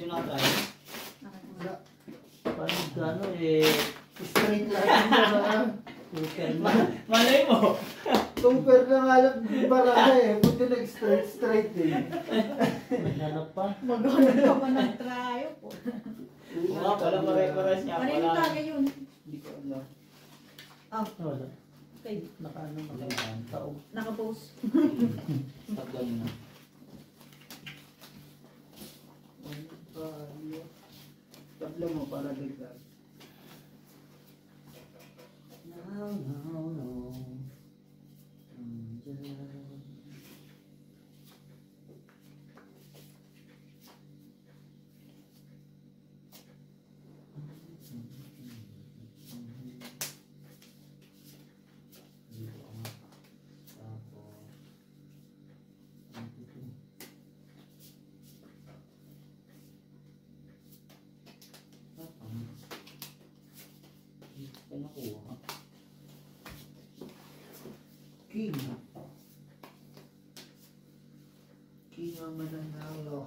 yung nakatry? Wala. Parang gano eh. Straight lang yung Malay mo. Super na nga lang barangay eh. Buti nag-straight eh. Maghanap pa. Maghanap ka pa ng trayo po. Oo nga pala, pare-pares niya Pareho pala. taga yun. Hindi ko alam. Wala. Okay. Nakaano Wala. taong. Nakapost. Stop down na. Tabla mo para dagdag. No. Nakuha. King. King ang mananalo.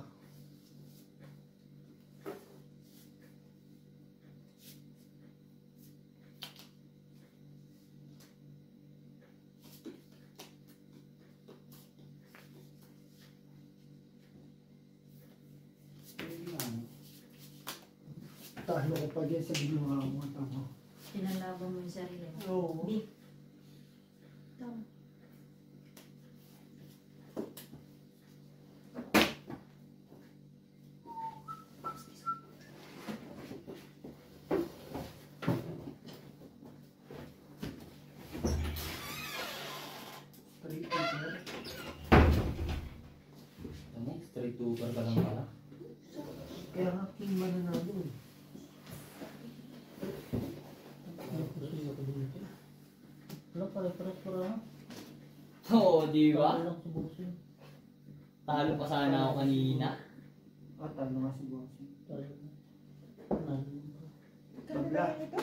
Talo ko pa dyan sa ginawa mo. Tama. Pinalaban mo yung sarili mo. Oo. Di. Tama. Straight lang sir. Ano? Straight to ka lang pala. Kaya nga king mananalo eh. Wala pare-pares para. Oo, di ba? Lang sa busin. Talo pa sana ako kanina. Talo nga si Bossy. Kaya ba ito?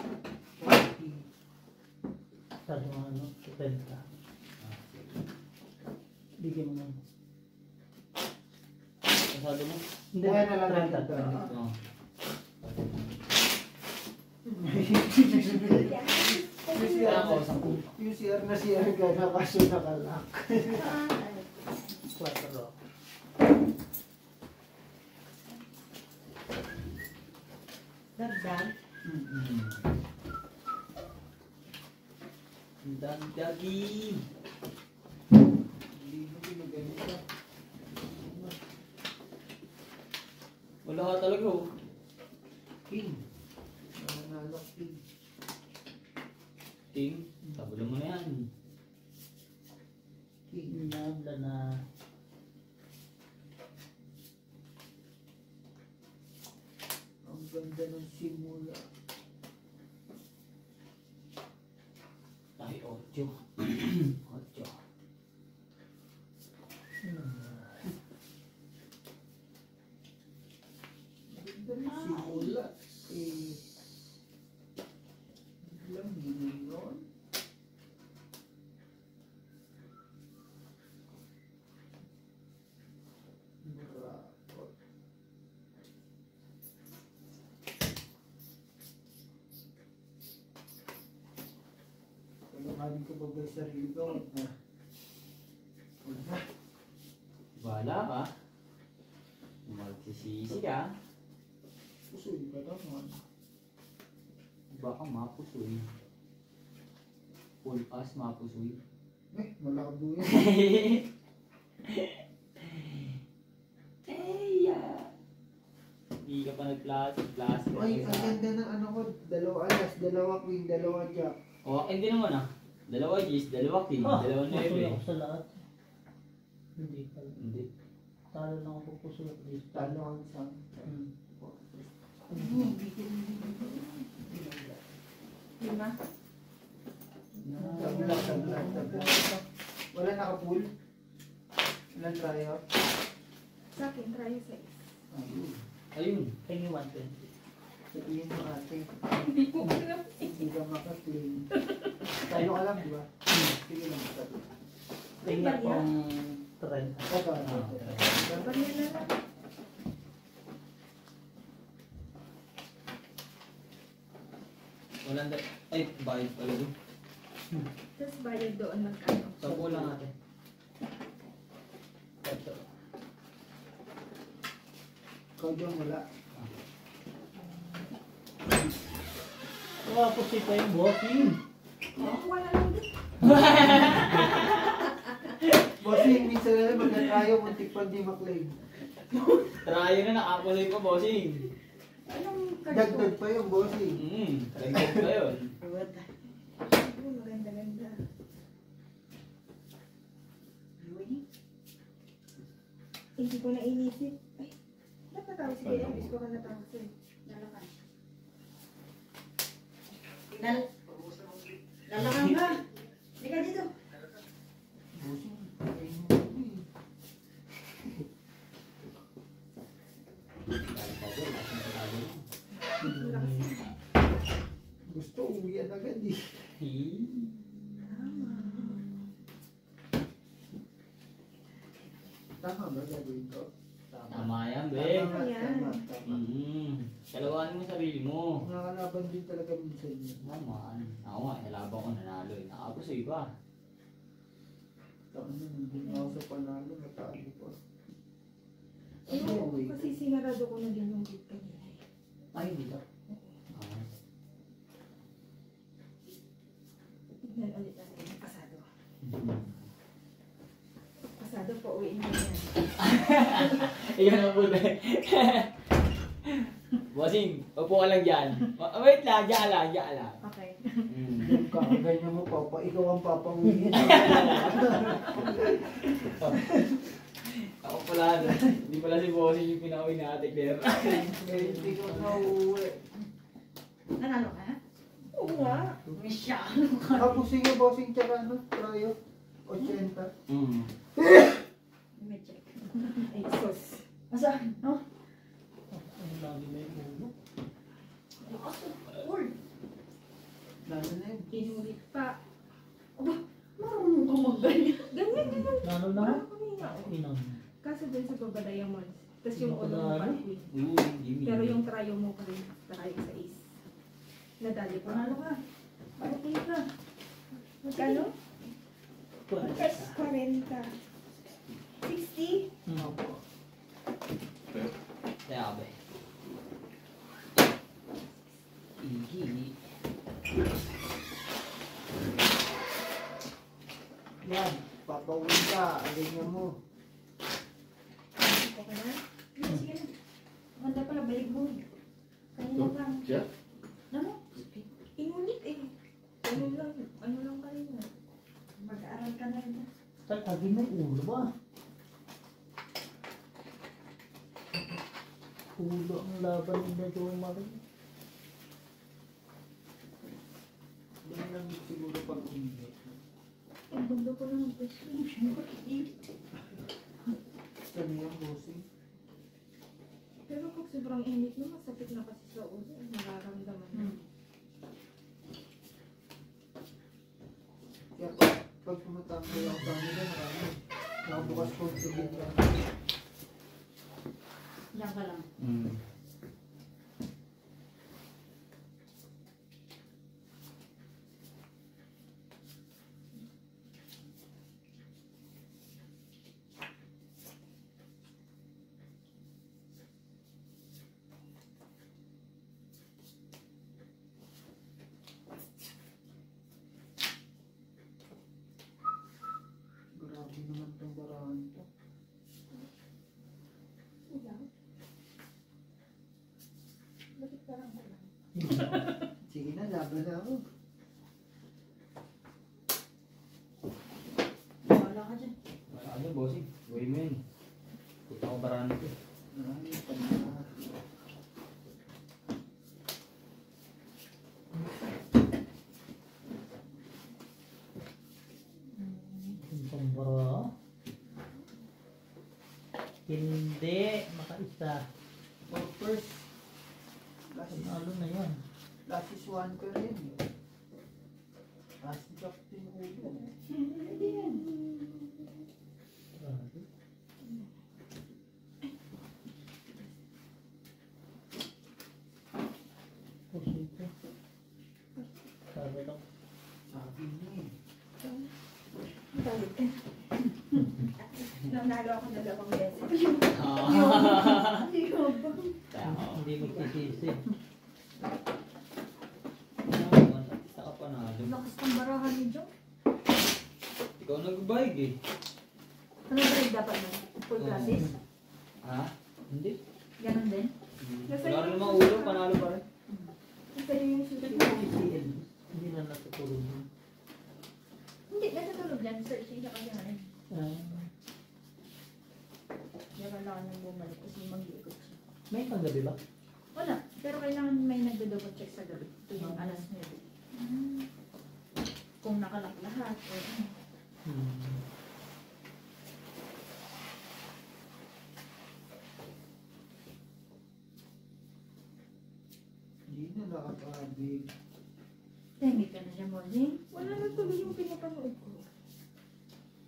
Talo nga ano, 70. Bigyan mo naman. Masyado mo? Hindi, Kaya na lang 30. natin. Oo. UCR Ako, 10. UCR na CR ka na kaso nakalak. 4. Dagdag. Dagdagi. Hindi mo ginaganito. Wala ka talaga oh. King. Mananalo king. Ting, tabulan mo na yan. King. Nabla na. Ang ganda ng simula. Ay, 8. 8. Ganda ng simula. Eh. Biglang giniyon. Bravo. Kailanganin ko ba sa sarili ko? Wala. Wala ka. Magsisisi ka. Pusoy ka naman. Baka mapusoy. Full pass mapusoy. Malabo yan. Hindi ka pa nag-class. Ay, ang ganda ng ano ko. Dalawa alas, dalawa queen, dalawa jack. O, hindi naman ah. 2 G's, 2 king, 2 Puso neve. ako sa lahat. Hindi pala. Hindi. Talo lang ako puso ako dito. Talo ang sa... Lima. Tabla. Wala naka-pool? Ilan tayo? Sa akin, trayo 6. Ayun. Tingin 120. Sabihin mo ate. Hindi ko alam. Hindi ka maka-clean. Tayo ka lang, di ba? Sige lang. Tingin akong 30. Ito. Barya na lang. Walang ay, bayad pala doon. Tapos bayad doon magkano? 10 lang natin. Ito. Ikaw dyan wala. Tapos ito yung bossing. Wala lang din. Bossing, minsan na lang magkakayo, muntik pa di maklaim. Try na nakakulay pa, bossing. Anong Dagdag pa yung bossing. Dagdag pa yun. Maganda-ganda. Hindi ko na inisip. Ay, ba't natawag si Bea? Bis ko ka natawag sa'yo. Lalakan. Lalakan ka. Hindi ka dito. Bossing, ayun mo eh. Gusto uwian agad eh. Tama ba gagawin ko? Tama yan, be. Tama, tama, tama. Kalawaan mo sarili mo. Nakakalaban din talaga minsan yun. Naman. Ako nga, nalaban ko nanalo eh. Nakapos sa iba. Tama na, hindi na ako sa panalo, natalo pa. Ayun, kasi sinarado ko na din yung gate kanina. Ay, dito. Tignan ulit natin yung pasado. Pasado po, uwiin mo yan. Ikaw na po eh. Bossing, upo ka lang dyan. Wait lang, dyan lang. Okay. Yung kakaganyan mo, papa, ikaw ang papauwiin. Ako pala, hindi pala si Bossing yung pinauwi na ate Claire. Eh, hindi ko na uuwi. Nanalo ka? Oo nga. Misya. Tapos nga bossing tsaka ano, Trayo, 80. May check. Ay, sus. Asahan? No? Ang lagi may ulo. Lakas o. Cool. Lalo na yun. Inulit pa. Aba, marunong ka mag-ganyan. Ganyan. Lalo na Parang kanina. inang. Kaso dun sa Baba Diamonds. Tapos yung ulo mo pa rin. Pero yung trayo mo pa rin. Trayo sa ace. Nadali pa. Panalo ka. Pagpili ka. Magkano? Yes. 40. 60? Kaya ba eh. Igi. Yan, papauwi ka, alingan mo. Okay na? Sige na. Maganda pala, balik mo. Kanina pa. Siya? Ano? Inulit eh. Ano lang kanina. Mag-aaral ka na rin. Lagi may ulo ba? Ulo ang laban nila Joe Marie. Yan lang siguro pag uwi. Ang ganda ko ng gusto. Sabi yung bossing. Pero pag sobrang init mo, masakit na kasi sa ulo. Nararamdaman na. Kaya pag tumatambay ang kanila, marami. Nakabukas ko ang tubig lang. Diyan ka lang. Grabe naman itong barahan to. Wala. Bakit parang wala? Sige na, laban na ako. Wala ka dyan. Ano, Bossing? Gawin mo yun. Puta ko baraan ko. Marami pa na. Yung pambara. Hindi. Makaisa. For first, last Panalo na yan. is one ka rin. Last drop din ulo. Hindi yan. Grabe. Pusito. Nanalo ako na 2 beses. Hindi magsisisi. Saka panalo. Lakas ng barahan ni Jong. Ikaw nag-bike eh. Ano ba dapat na? Full classes? Ha? Hindi. Ganon din? Wala rin mga ulo, panalo pa rin. Kasi yung susunod. PCL. Hindi na natutulog yun. Hindi, natutulog yan. Searching siya kasi nga rin. Kaya kailangan nang bumalik kasi mag-iikot siya. May panggabi ba? Wala. Pero kailangan may nagdo-double check sa gabi. Tuwing alas 9. Kung nakalak lahat. O ano. Hindi na nakakabig. Tingin ka na siya, Morning. Wala na tuloy yung pinapanood ko.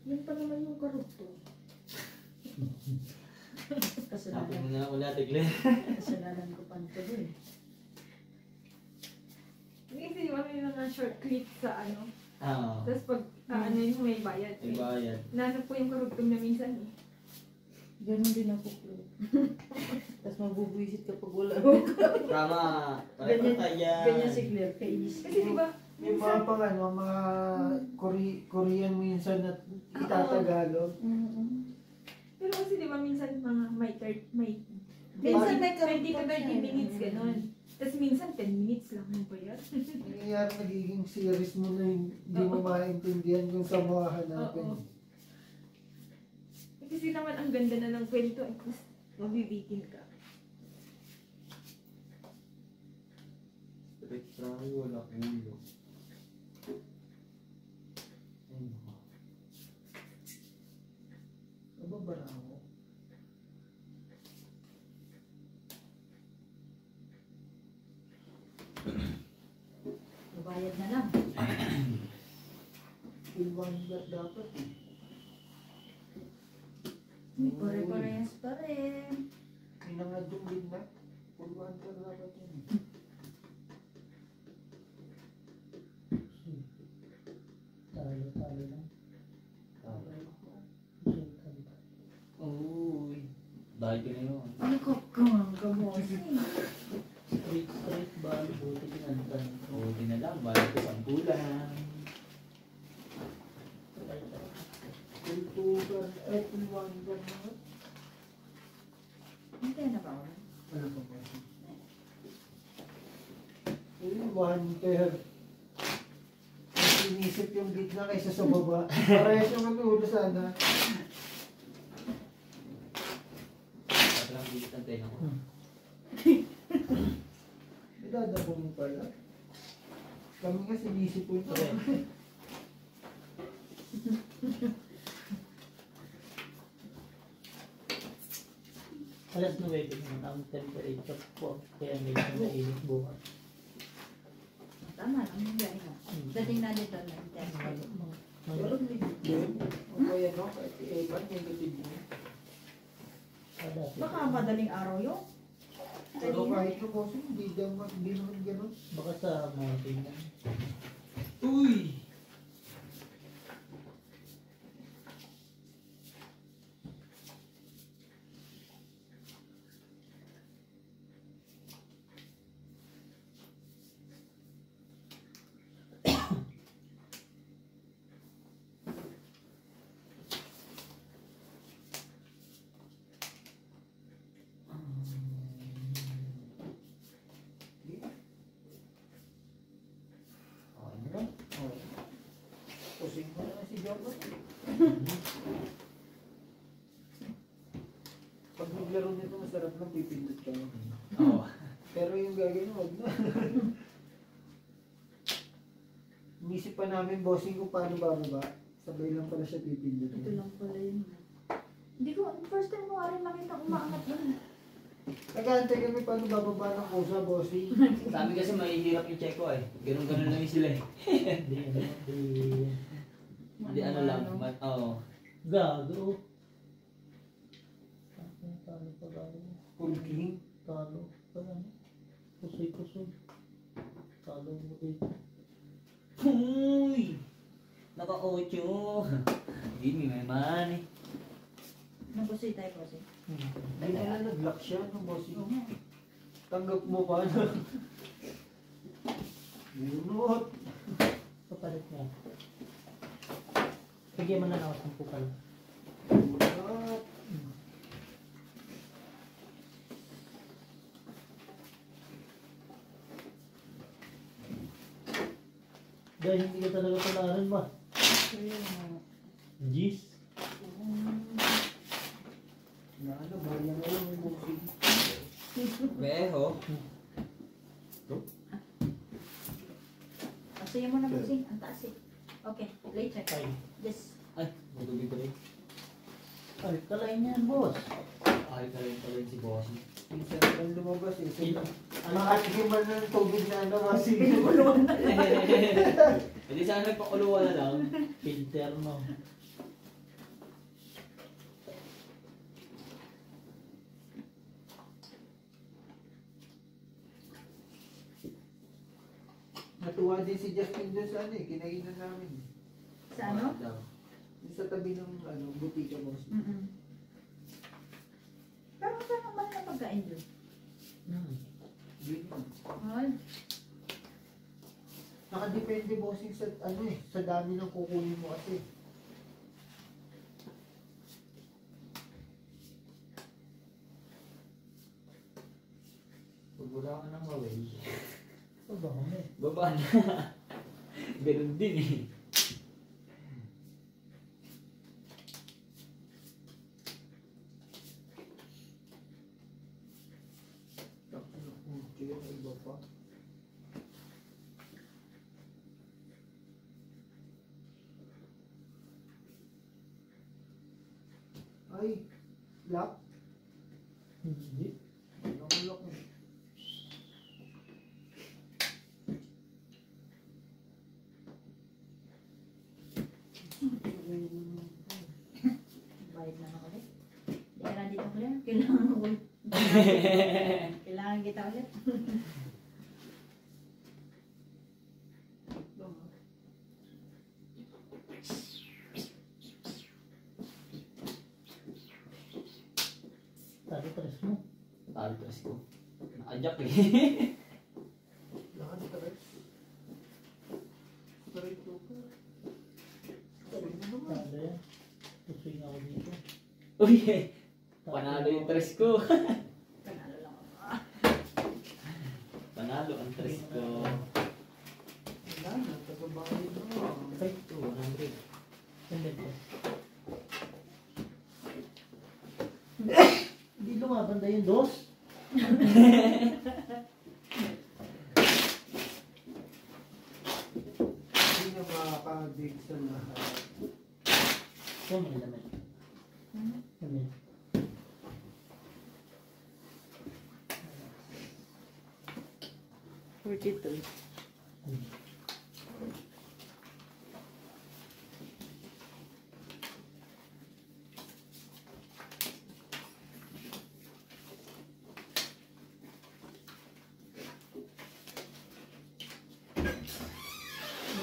Yan pa naman yung karuto. Sabi Kasalanan. mo na ulit, Glenn. Kasalanan ko pa nito eh. Kasi yung ano yung mga short clip sa ano. Oo. Tapos pag ano yung may bayad. May bayad. Nanap po yung karugtong na minsan eh. Ganon din ako po. Tapos mabubuisit kapag wala. Tama. Ganyan- Pare-patay yan. Ganyan si Claire, kainis. Kasi di ba, Yung mga pang ano, mga Korean minsan at itatagalog. pero kasi di ba minsan mga may Minsan may 20 to 30 karugtong minutes siya. ganon. Tapos minsan 10 minutes lang yung bayad. Nangyayari nagiging series mo na hindi mo maintindihan kung saan mo hahanapin. Oo. Kasi naman ang ganda na ng kwento. Tapos mabibitin ka. Straight try, wala ulo. Ay, nako. Nababara ako. Mabayad na lang. Ilwanger dapat eh. Pare-parehas pa rin. Minangadong din na. Ilwanger dapat yun. Talo lang. Uy. Dahil ka na yun. Ano ka mo? Straight bali. Buti pinantan. Buti na lang, balik ko 10 bulan. Kultugan at ilwanger na. Hindi na ba ako? Ano pa ba? Ilwanger. Mas inisip yung gitna kaysa sa baba. Parehas yung mag-ulo sana. Bakit lang dito ang tenga ko? Idadabo mo pala. Kami nga sinisip ko ito. Okay. Alas 9 naman ang temperature po. Kaya medyo mainit bukas. Tama lang yung gano'n mo. Dating na dito na. Pero ligid. O kaya no, kahit i-evan, yung ligid mo. Baka madaling araw yun. Pero kahit ko kasi hindi naman ganun. Baka sa mountain yan. Uy! Okay na lang. Pusing mo na si Jordan. Pag naglaro nito, masarap na pipindot ka. Oo. Pero yung gagawin, wag na. Inisip pa namin, bossing, kung paano bababa. Sabay lang pala siya pipindot. Ito lang pala yun. Hindi ko, first time ko nga rin makita umaangat yun. Nag-aantay kami paano bababa ng kusa, bossing. Sabi kasi mahihirap yung check ko eh. Ganun-ganun lang sila eh. Hindi ano lang. Oo. Gago. Talo pa gago. Full king. Talo pa yan. Kusoy-kusoy. Talo mo dito. Uy! Naka-8. Hindi may money. Nabusoy tayo kasi. Hindi na nag-lock siya ng bossing. Oo nga. Tanggap mo pa na. Bunot. Papalit niya. Bigyan mo na lang ako 10 ka lang. Bunot. Dahil hindi ka talaga palaran ba? Kaya nga. Jeez. Ano, bayan na lang yung bossing. Beho. Pasayan mo na busing. Ang taas eh. Okay, late check. Ay, Yes. Ay, matubig ko rin. ay, kalain yan, boss. Ay, ka rin si Bossy. Minsan naman lumabas eh. Sino? Ano? Makakigiman ng tubig na ano, bossing. Hindi sana nagpakuluwa na lang. Filter, no? Natuwa din si Justin doon sa ano eh, kinainan namin. Sa ano? Yung sa tabi ng ano, butika boss. Pero saan naman na pagkain doon? Yun yun. Ay, Nakadepende bossing sa ano eh, sa dami ng kukunin mo kasi. Pag wala ka nang away, Ito ba kami? baba na. Ganun din eh. Kaya na iba pa. Ay, lock? Hindi. Lock eh. bayad na ako ulit. Hindi ka na dito ulit. Kailangan ko. Kailangan kita ulit. Tari tres mo. Altas ko. Nakajak eh. Lakas stress. Straight to pa. Straight na naman. Tado yan. Puswing ako dito. Uy eh. Panalo yung tres ko. Panalo lang ako. Panalo ang tres ko. Wala na, tagabahay na. Okay. 200. Send it. Hindi lumabanda yung dos. Hindi na makaka-dig sa lahat. Ito may laman. Ano yun?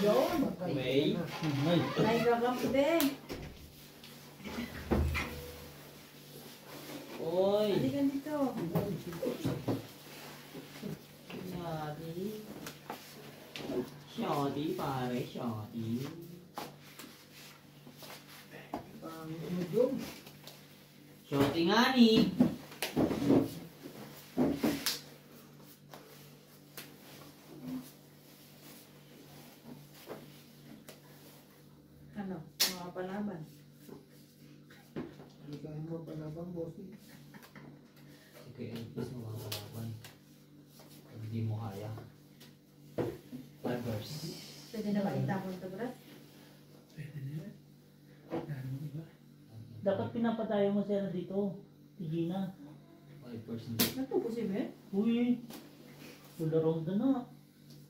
Yun. May. Ay. Naidragam ko din. Oy. Halika dito. Shotty. Shotty pare, shotty. Medium. Shotty nga ni. Ano? Mga palaban. Hindi kaya mo palabang bossing. Okay, please mo mga kalaban. Hindi mo kaya. Adverse. Pwede na ba itapon ito, Brad? Dapat pinapatayo mo siya na dito. Tigina. 5%. Nagpuposible? Uy. Tularong doon na.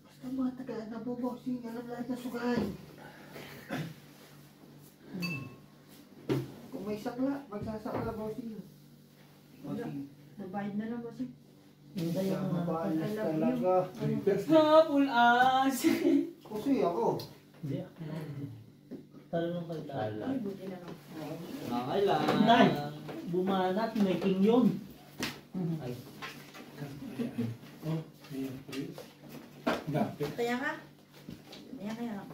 Basta mga tagaan na po bossing, alam lahat na sugay. Kung may sakla, magsasakla bossing. Bossing. Nabayad na lang kasi. Hindi yung Mapaalas I love talaga. Habol as! Kasi ako. Hindi. Talong kayo tayo. Tala. Ay, buti na lang. Nakakailan. Nay! Bumanat, may king yun. Ay, Oh, ayan po yun. Gapit. Kaya ka? Kaya kaya lang.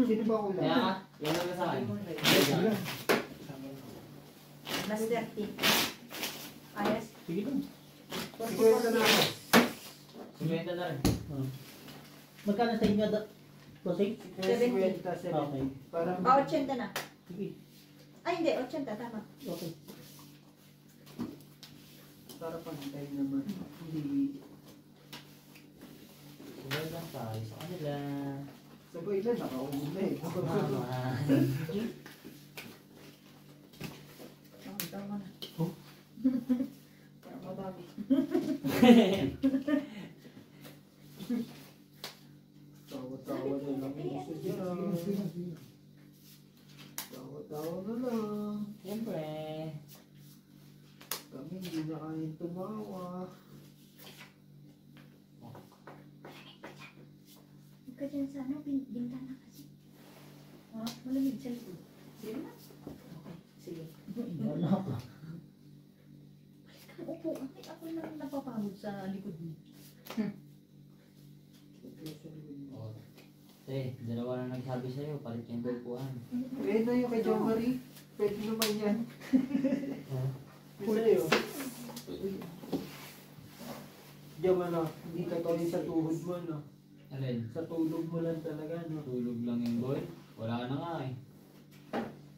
Sino ba ulan? kaya nga, yan lang sa akin. Ulan. Mas 30. Ayos. Sige lang. Sigurado na ako. Sumenta na rin. Magkano sa inyo? Tosing? 50, 70. Okay. Parang... 80 na. Sige. Ay, hindi. 80. Tama. Okay. Para pantay naman. Hindi... Sabay lang tayo sa kanila. Sabay na, nakauwi na eh. Mama. Tama na. Oh. Parang mababi. Tawa-tawa na lang yung isa dyan. Tawa-tawa na lang. Siyempre. Kami hindi na kayang tumawa. Huwag ka dyan sa ano, bintana kasi. Malamig sa likod. Sige na. Okay, sige. Wala ka. Balik ka, upo. Ay, ako na napapagod sa likod mo. Oh. Dalawa na nagsabi sa'yo, palit yung tulpuan. Pwede na yung kay John Marie. Pwede naman yan. Pwede yun. Diyan ano, hindi ka tayo sa tuhod mo, no? Alin? Sa tulog mo lang talaga, no? Tulog lang yung boy. Wala na nga eh.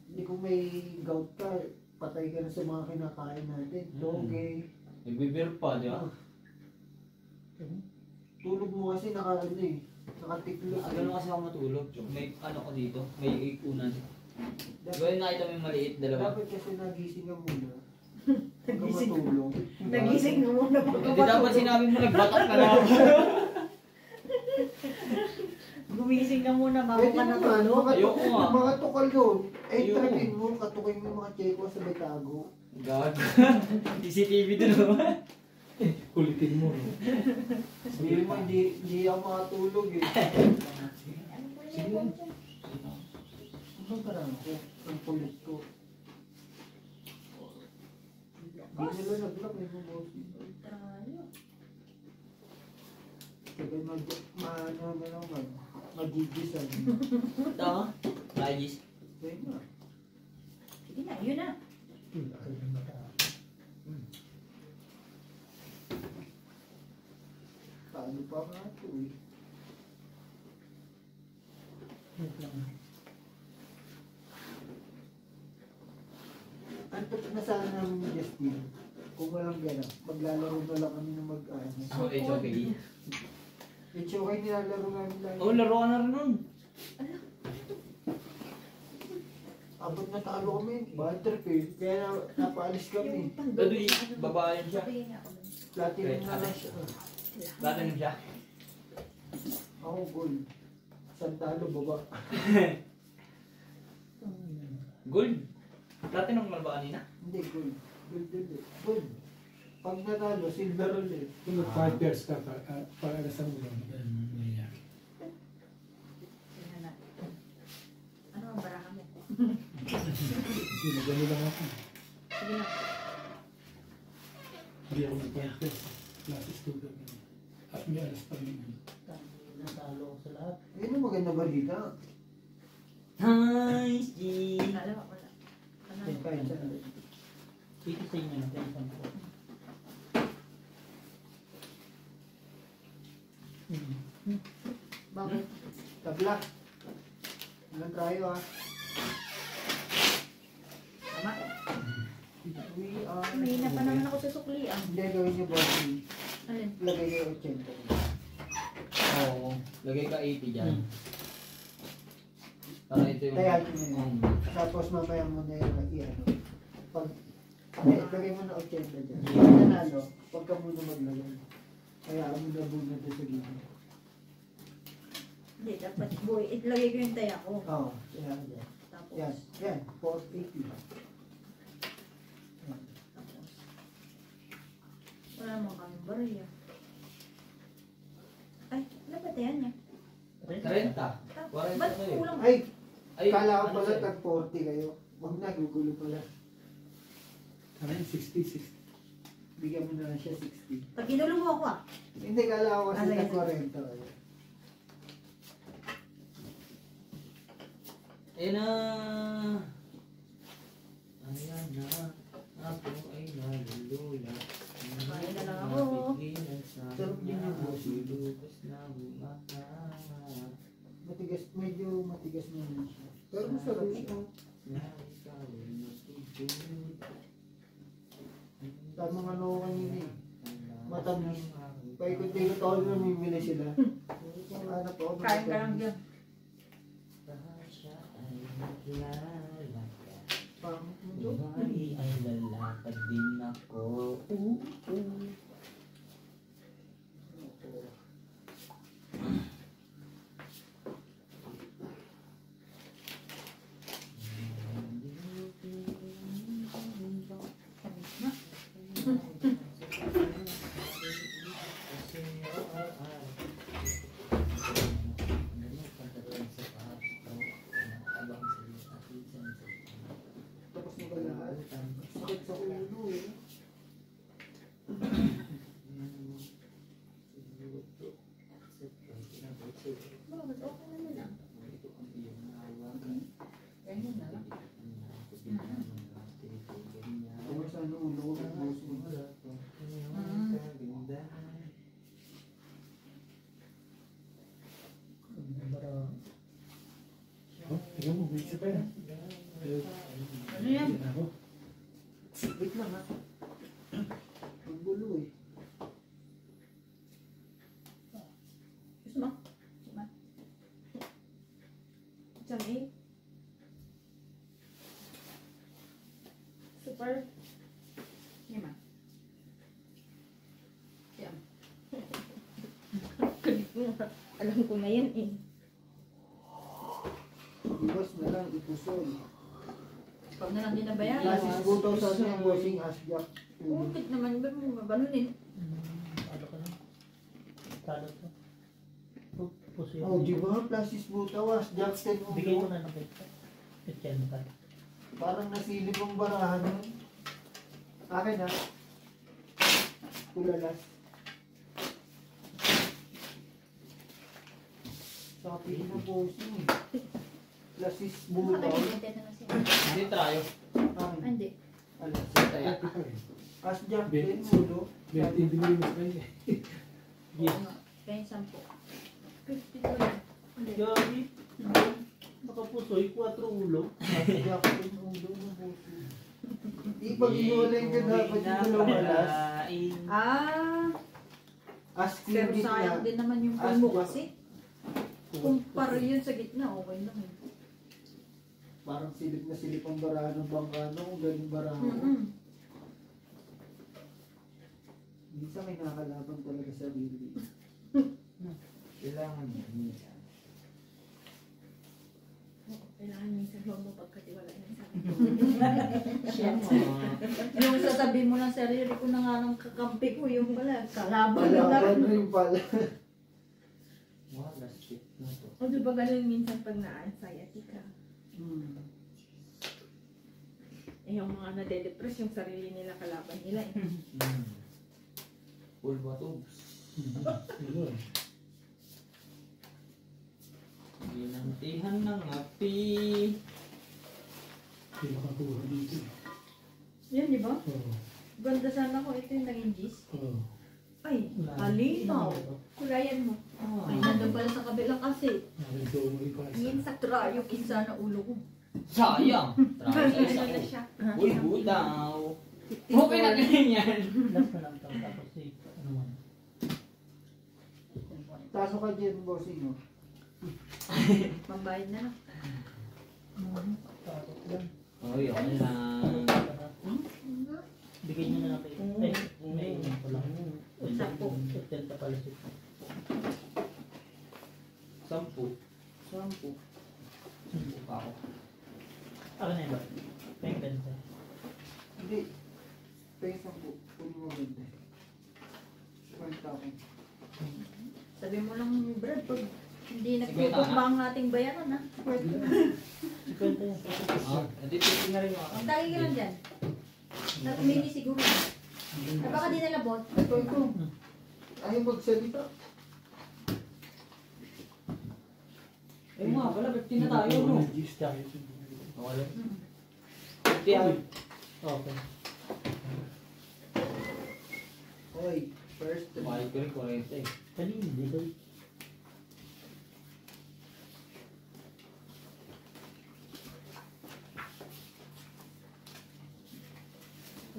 Hindi kung may gout ka, patay ka na sa mga kinakain natin. Toge. Nagbibir pa, di ba? Tulog mo kasi nakatiklop. Ganun kasi ako matulog. May ano ko dito, may ikunan. Gawin nakita mo yung maliit, dalawa. Dapat kasi nagising ka muna. Huwag ka matulog. Nagising mo muna pa. Hindi dapat sinabi mo, nagbatak ka na ako. Gumising ka muna bago Pwede ka naman, natulog. Ayoko nga. mga tukal yun. Eh, Ayoko. trapin mo, katukin mo yung mga cheko sa betago. Gag. CCTV doon naman. Kulitin mo. Sabihin mo, hindi ako makatulog eh. Sige. Ang parang ako, ang kulit ko. Hindi nila nag-lock eh, mga boss. Sabi magigisan. Tama? Ragis. Pwede na. Sige na, yun na. Paano pa nga ito eh. Wait lang. Ang tapos na sana namin ni Justin, kung walang gano'n, maglalaro na lang kami ng mag-ano. So, HOK. It's okay, nilalaro namin lang. Oh, laro ka na rin nun. Abot na talo kami, bad trip eh. Kaya napaalis kami. Dadoy, babae siya. Platinum na lang siya. Platinum siya. Ako, gold. Santalo, baba. Gold. Platinum ka ba kanina? Hindi, gold. Gold ulit. Gold. Pag natalo, silver ulit. Kung nag-5 years ka para sa ulo, ganun nangyayari. Sige na. Ano ang baraha mo? Hindi, nagano lang ako. Sige na. Hindi ako nag-5 years. Class student. At may alas pa rin. Natalo ko sa lahat. Yun ang maganda balita. Nice, G. Alam ako na. Ano? Kahit saan. Dito sa inyo na pensan ko. Bakit? Tabla. Ilan tayo ah? Tama. We are... May na pa naman ako sa sukli ah. Hindi, gawin niyo bossy. Alin? Lagay niyo 80. Oo. Lagay ka 80 dyan. Para ito yung... Kaya yun yun. Tapos mamaya mo na yung ano. Pag... Hindi, lagay mo na 80 dyan. Pag nanalo, huwag ka muna maglagay. Kaya mo na muna doon sa gilid. Hindi, dapat boy. Itlagay ko yung taya ko. Oo, kaya yan. Tapos. Yan, yan. 480. Tapos. Wala naman kami bariya. Ay, ano ba tayan niya? 30. Tapos. 40 Ba't kayo. kulang? Ay, Kala ko ano pala sir? tag 40 kayo. Huwag na, gugulo pala. Ano yun? 60. Bigyan mo na lang siya 60. Pag inulong mo ako ah. Hindi, kala ko kasi Ah, sige, tag 40 kayo. Ayan na. Ayan na. Ako ay nalulula. Kaya na lang ako. Sarap din yung boss. Lulubos na bumaka. Matigas, medyo matigas na rin siya. Pero masarap siya. Na ikaw ay matutulog. Tamang ano ko kanina eh. Matamis. Paikot-ikot ako na namimili sila. Ano po? Kain ka lang dyan. Baka siya ay maglalakad. Pangit mo to. Bumali ay lalakad din ako. Tapos na ba lahat? Sakit sa ulo eh. Bakit okay naman ah. Ganyan na lang. Tapos ano, ulo ko ng boss mo. Oh, tingnan mo, may isa pa yan. Ano yan? Ako. Wait lang ha. Ang gulo eh. Gusto mo? Dyan eh. Super. Yan ma. Yan. Kulit mo. Alam ko na yan eh. Ibas na lang, ipusol. Ikaw na lang din nabayaran. Lasis buto sa atin ang bossing asjak. Bakit naman ba mo mabalunin? Ano ka na? Kalo to. Puso Oh, di ba? Plasis buto, asjak 10 Bigay mo ulo. na ng pizza. Kitchen ka. Parang nasilip ang barahan nun. Akin ha. Tulalas. Sabi na bossing eh. Plasis buto. Nakakalimutan na siya. Hindi tayo. Ah, Akin. hindi. Alas. Taya. Asjak Bet. 10 ulo. 20 binili mo sa kanya. Oo nga. Kaya 10. 50 ko yan. Hindi. Gabi. Nakapusoy, 4 ulo. Asjak 10 ulo ng bossing. Di pag inuulay ka dapat yung dalawang alas. Ah, As pero clear sayang gitna. din naman yung As pulmo di- kasi. Kung paro yun sa gitna, okay lang yun. Parang silip na silip ang barahan ng bangkano kung galing barahan. Mm-mm. Minsan may nakakalaban talaga sa sarili. Kailangan niya. Kailangan minsan huwag mo pagkatiwalaan sa akin. Siyempre. Yung sasabihin mo lang sarili ko na nga ng kakampi ko, yung pala, kalaban na Kalaban lang. rin pala. Wala, stick na to. O di ba ganun minsan pag na-anxiety ka? Hmm. Eh yung mga nade-depress, yung sarili nila kalaban nila eh. Full bottom. Yun. Ginantihan ng api. Hindi makakuha dito. Yan, di ba? Oo. Ganda sana ko, ito yung naging gis. Oo. Ay, halinaw. Kulayan mo. Ay, nandun pala sa kabilang kasi. Nakito mo rin pa. Ngayon sa tra, yung isa na ulo ko. Sayang. Try sa isa Ano na ko. siya? Bulbo daw. Okay na ganyan. Last na lang tao. Tapos si, ano man. Taso ka dyan, bossing. No? Pambayad na lang. Tapos lang. Oy, okay lang. Bigay nyo na lang kayo. Ay, may inom ko lang. Sampo. 70 pala siya. 10. 10 pa ako. Ako na yun ba? May benta. Hindi. Pesa po. Kunin mo ganda. Kwenta ko. Sabi mo lang, Brad, pag Hindi nagtutugma ang ating bayaran ha. Si Kwenta yan. Ah, ito tingnan rin ako. Ang tagi ka lang dyan. Nag-mini siguro. Ay, baka di nalabot. Ito. Ayaw magsalita. Eh nga pala, 50 na tayo, no? Wala. 50 ah. Okay. Hoy, first. Tumalit ko rin 40 eh. Kanina, di ba?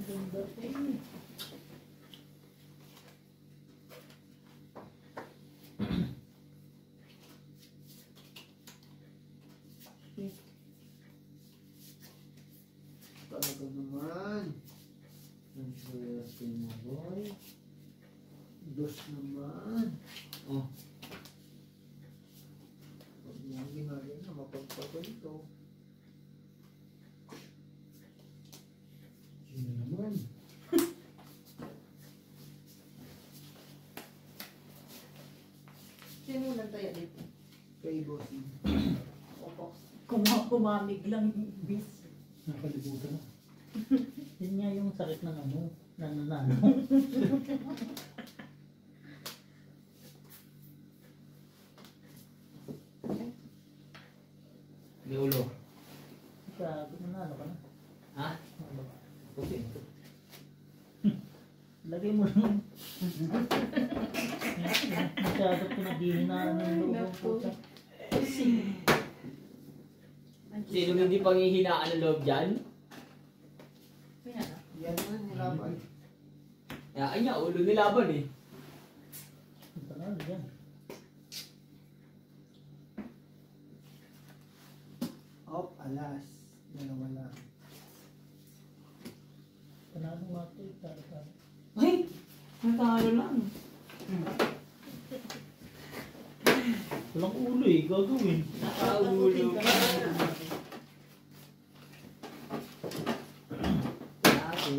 Ganda eh. Talaga naman. Ang swerte mo, boy. Dos naman. Oh. Pag yung ginagawa na mapagpaganto. Sino naman? Sino mo nagtaya dito? Kay bossing. Opo. Kumamig lang yung bis. Nakalimutan na. Yun nga yung sakit ng ano, nananalo. May ulo. Sabi nanalo ka na. Ha? Okay. Lagay mo lang. Masyado pinaghihinaan ng loob ng puta. Sino hindi panghihinaan ng loob dyan? Pinala. Yan na nilaban. Kaya niya, ulo nilaban eh. Panalo dyan. Op, alas. Dalawa lang. Panalo nga ito. Tara-tara. Ay! Natalo lang. Walang ulo eh, gagawin. Nakaulo ka. Ako.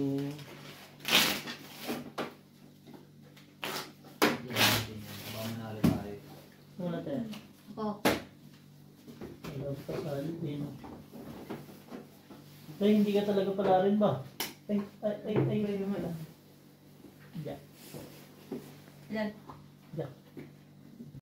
Baka manalo tayo. Muna tayo. Ako. Ayaw pa salid eh. No? Tay, hindi ka talaga pala rin ba? Ay.